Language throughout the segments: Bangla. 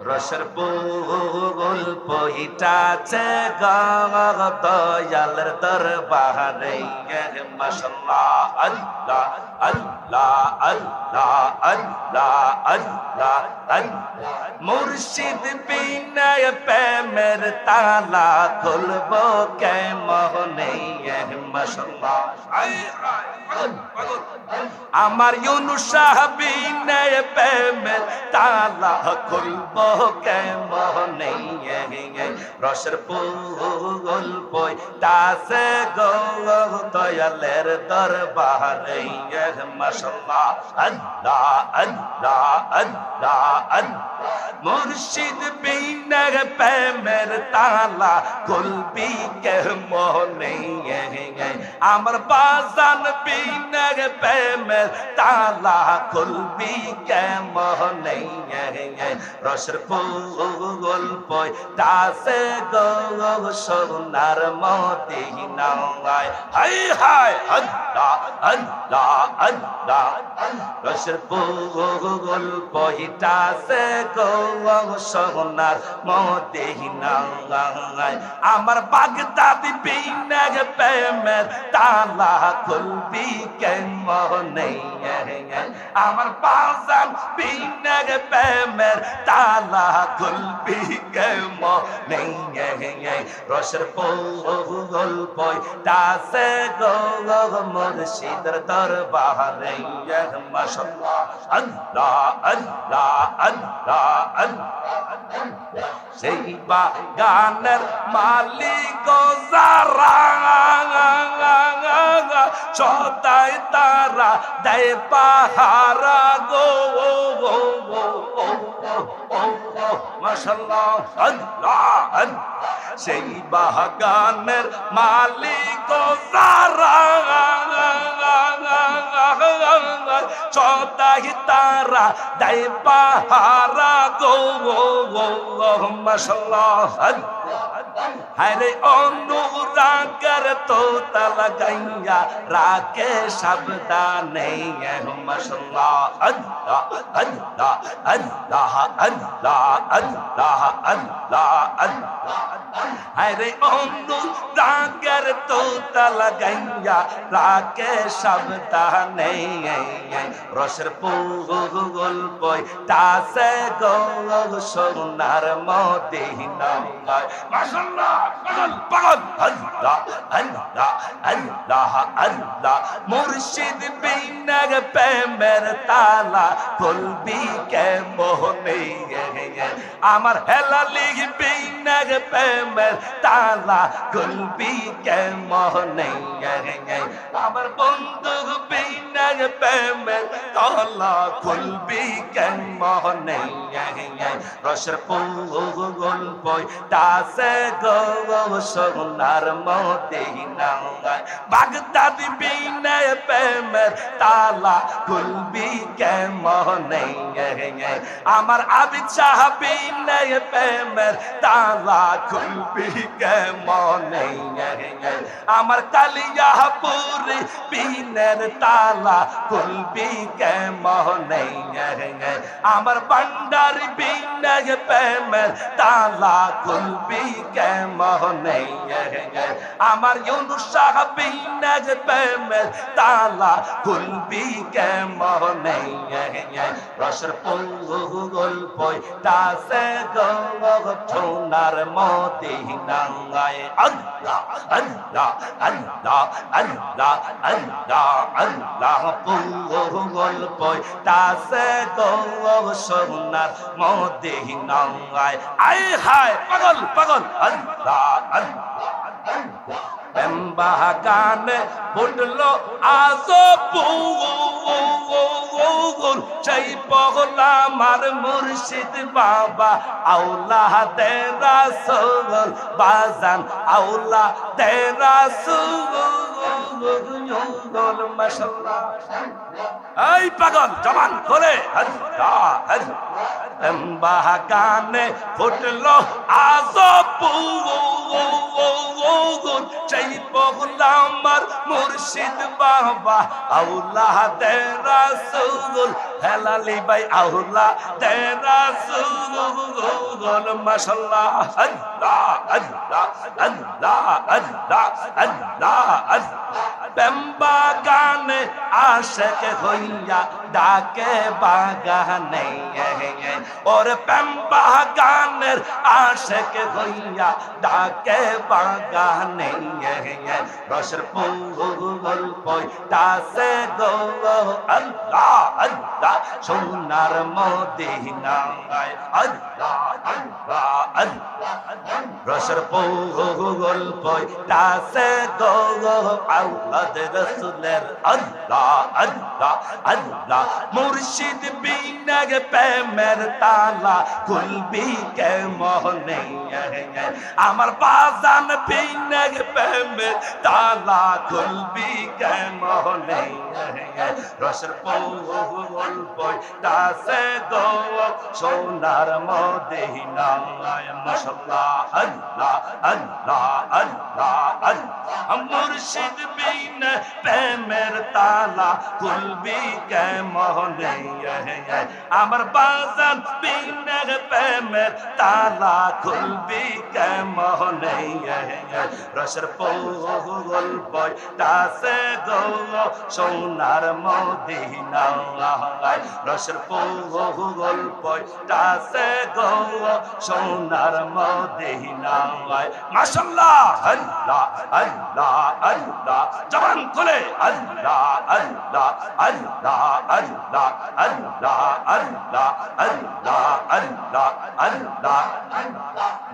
রসের পুল পইটাছে দয়ালের দরবারে মাশাআল্লাহ আল্লাহ আল্লাহ আল্লাহ আল্লাহ আল্লাহ আল্লাহ মুর্শিদ বিনা প্রেমের তালা খুলবো কেমনে মাশাআল্লাহ আমার ইউনুস বিনা প্রেমের তালা খুলবো কেমনে রসের পুল পইটাছে দয়ালের দরবারে মাশাআল্লাহ আল্লাহ আল্লাহ আল্লাহ আল্লাহ মুর্শিদ বিনা প্রেমের তালা খুলবি কেমনে আমার বাজান বিনা প্রেমের তালা খুলবি কেমনে রসের ফুল পইটাছে সোনার মদিনায় হায় হায় আল্লাহ আল্লাহ আল্লাহ রসের ফুল পইটাছে সোনার মদিনায় আমার বাগদাদি বিনা প্রেমের তালা খুলবি কেমনে আমার বাজান বিনা প্রেমের তালা খুলবি কেমনে রসের ফুল পইটাছে মুর্শিদের দরবারে মাশাআল্লাহ আল্লাহ আল্লাহ আল্লাহ আল্লাহ সেই বাগানের মালিক যারা সদাই তারা দেয় পাহারা গো মাশাআল্লাহ আল্লাহ সেই বাগানের মালিক যারা সদাই তারা দেয় পাহারা গো মাশাআল্লাহ হরে অনুরাগের তো তালা গাইয়া রাকে সাবধানে মাশাআল্লাহ আল্লাহ আল্লাহ আল্লাহ আল্লাহ আল্লাহ আল্লাহ আল্লাহ হরে অনুরাগের তো তালা গাইয়া রাকে সাবধানে রসের ফুল পইটাছে সোনার মদিনায় মাশাআল্লাহ পাগল পাগল আল্লাহ আল্লাহ আল্লাহ আল্লাহ মুর্শিদ বিনা প্রেমের তালা খুলবি কেমনে আমার হেলালি বিনা প্রেমের তালা খুলবি কেমনে আমার বন্ধু বিনা প্রেমের তালা খুলবি কেমনে রসের ফুল পইটাছে সোনার মদিনায় বাগদাদি বিনা প্রেমের তালা খুলবি কেমনে আমার আবিদ শাহ বিনা প্রেমের তালা খুলবি কেমনে আমার কালিয়াপুরি বিনের তালা খুলবি কেমনে আমার ভান্ডারি বিনা প্রেমের তালা খুলবি কেমনে আমার ইউনুস বিনা প্রেমের তালা খুলবি কেমনে রসের ফুল পইটাছে সোনার মদিনায় আল্লাহ আল্লাহ আল্লাহ আল্লাহ আল্লাহ আল্লাহ ফুল পইটাছে সোনার মদিনায় আয় হায় পাগল পাগল আল্লাহ আল্লাহ বাগানে ফুটলো আজ ফুল সেই পগলা মার মুর্শিদ বাবা আউলা তেরা সোল বাজান আউলা তেরা সোল মাশাআল্লাহ এই পাগল জবান খোলে বাগানে ফুটলো আজ ফুল সেই পগলা মার মুর্শিদ বাবা আউলা তেরা সোল হেলালি ভাই আউলা তেরা সোল গোল মাশাআল্লাহ আল্লাহ আল্লাহ আল্লাহ আল্লাহ আল্লাহ আল্লাহ বেম্বা গানে আশিক হইয়া ডাকে বাগানে ওর বেম্বা গানের আশিক হইয়া ডাকে বাগানে রসের ফুল পয়তাছে গো আল্লাহ আল্লাহ সোনার মদিনায় আল্লাহ আল্লাহ আল্লাহ রসের ফুল পয়তাছে গো আউলাদ রাসূলের আল্লাহ আল্লাহ আল্লাহ মুর্শিদ বিনা প্রেমের তালা খুলবি কে মোহনে আমার বাজান বিনা প্রেমের তালা খুলবি কে মোহনে রসের ফুল পয়তাছে গো সোনার মদিনায় মাশাআল্লাহ আল্লাহ আল্লাহ আল্লাহ আল্লাহ মুর্শিদ বিনা প্রেমের তালা খুলবি কে মোহনে আমার বাজান বিনা প্রেমের তালা খুলবি কে মোহনে রসের ফুল পয়তাছে গো সোনার মদিনায় রসের ফুল পয়তাছে গো সোনার মদিনায় মাশাআল্লাহ আল্লাহ আল্লাহ আল্লাহ জবান খুলে আল্লাহ আল্লাহ আল্লাহ আল্লাহ আল্লাহ আল্লাহ আল্লাহ আল্লাহ আল্লাহ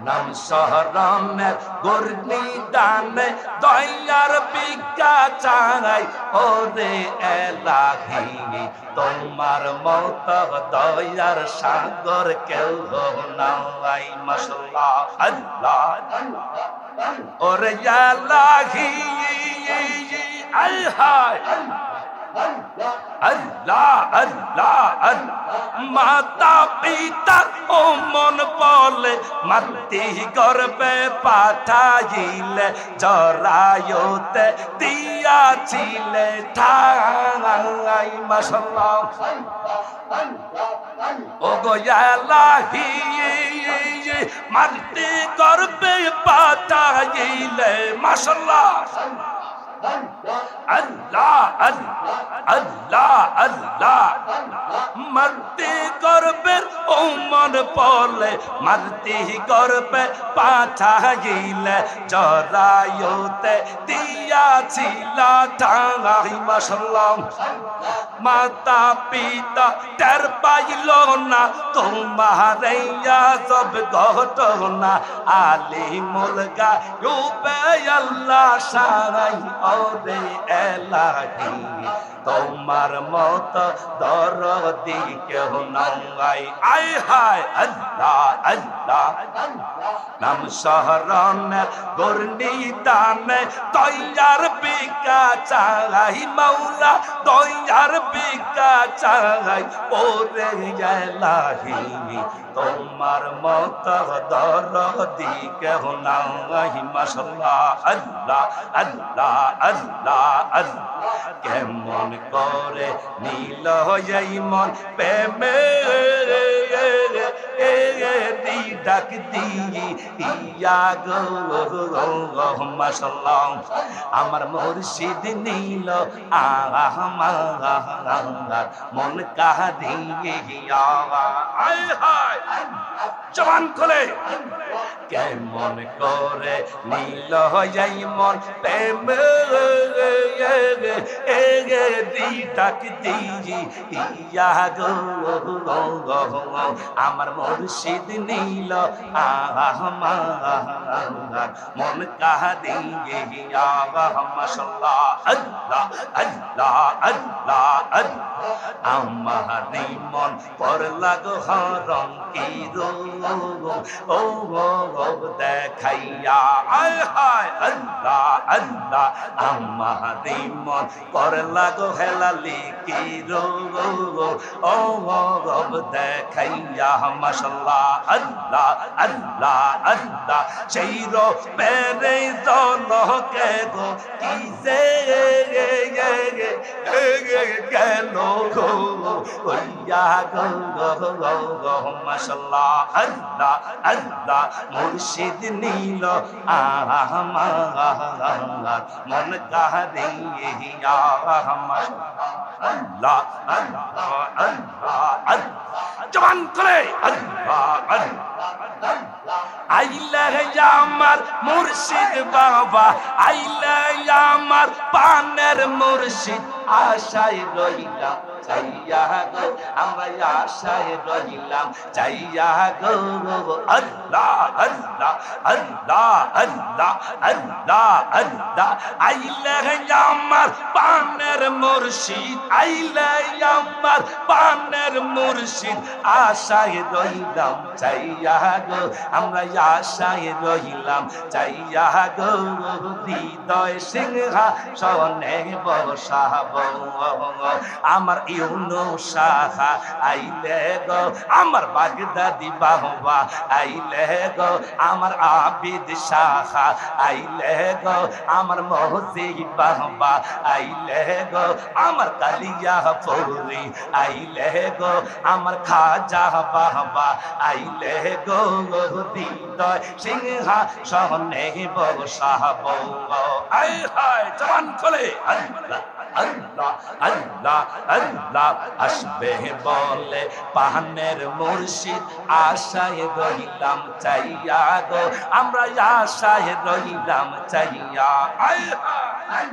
নাম শহরানের গুরনি দানে দয়ার বিকা চাই ওরে এলাহি তোমার মত দয়ার সাগর কেউ নাই মাশাআল্লাহ আল্লাহ ওরে এলাহি আয় হায় আল্লাহ আল্লাহ মাতা পিতা ও মন বলে মাটি গর্বে পাঠাইলে জরায়ুতে দিয়াছিলে ঠাই মাশাআল্লাহ ও গো এলাহি মাটি গর্বে পাঠাইলে মাশাআল্লাহ আল্লাহ আল্লাহ আল্লাহ আল্লাহ মারতে করবে ও মন বলে মারতে করবে পাঠাইলে জরায়ুতে দিয়াছিল ঠাই মাশাআল্লাহ মাতা পিতা টের পাইল না তোমার সব ঘটনা আলিমুল গায়ুবে আল্লাহ সারাই ওরে এলাহি তোমার মত দরদি কেউ নাই আয় হায় আল্লাহ আল্লাহ নাম শহরানের গুরনি দানে দয়ার বিকা চাই মাওলা দয়ার বিকা চাই ওরে এলাহি তোমার মত দরদি কেউ নাই মাশাআল্লাহ আল্লাহ আল্লাহ আল্লাহ আল্লাহ কেমন করে নীল এই মন প্রেমে ডাক দিয়া গো মাশাআল্লাহ আমার মুর্শিদ নীল আমার মন কাঁদিয়া আয় হায় জবান খুলে কেমন করে নীল এই মন প্রেমে ডাক দিয়া গো আমার মুর্শিদ নীল আমার মন কাঁদিয়া মাশাআল্লাহ আল্লাহ আল্লাহ আল্লাহ আল্লাহ আমার মন পড়লা গো হরম কি ও দেখাইয়া আয় হায় আল্লাহ আল্লাহ আমার মন পড়লা গো হেলালি কি ও দেখাইয়া মাশাআল্লাহ আল্লাহ আল্লাহ আল্লাহ সেই রো পেরে জনকে গো কিসে গেল কইয়া গো মাশাআল্লাহ আল্লাহ আল্লাহ মুর্শিদ নীল আমার মন কাহিয়া আল্লাহ আল্লাহ আল্লাহ জবান করে আল্লাহ আল্লাহ আইলা আমার মুর্শিদ বাবা আইলা আমার পানের মুর্শিদ আশায় রইলাম চাইয়া গো আমরা আশায় রইলাম চাইয়া গো আল্লাহ আল্লাহ আল্লাহ আল্লাহ আল্লাহ আল্লাহ আইলা আমার পানের মুর্শিদ আইলা আমার পানের মুর্শিদ আশায় রইলাম চাইয়া গো আমরা আশায় রইলাম চাইয়া গো হৃদয় সিংহাসনে বসাব আমার ইউনুস শাখা আইলে গো আমার বাগদাদি বাবা আইলে গো আমার আবিদ শাখা আইলে গো আমার মহসি বাবা আইলে গো আমার কালিয়া ফৌরি আইলে গো আমার খাজা বাবা আইলে গো হৃদয় সিংহাসনে বসাব আয় হায় জবান খোলে আল্লাহ আল্লাহ আল্লাহ আল্লাহ আসবে বলে পাহানের মুর্শিদ আশায় রইলাম চাইয়া গো আমরা আশায় রইলাম চাইয়া আয় হায়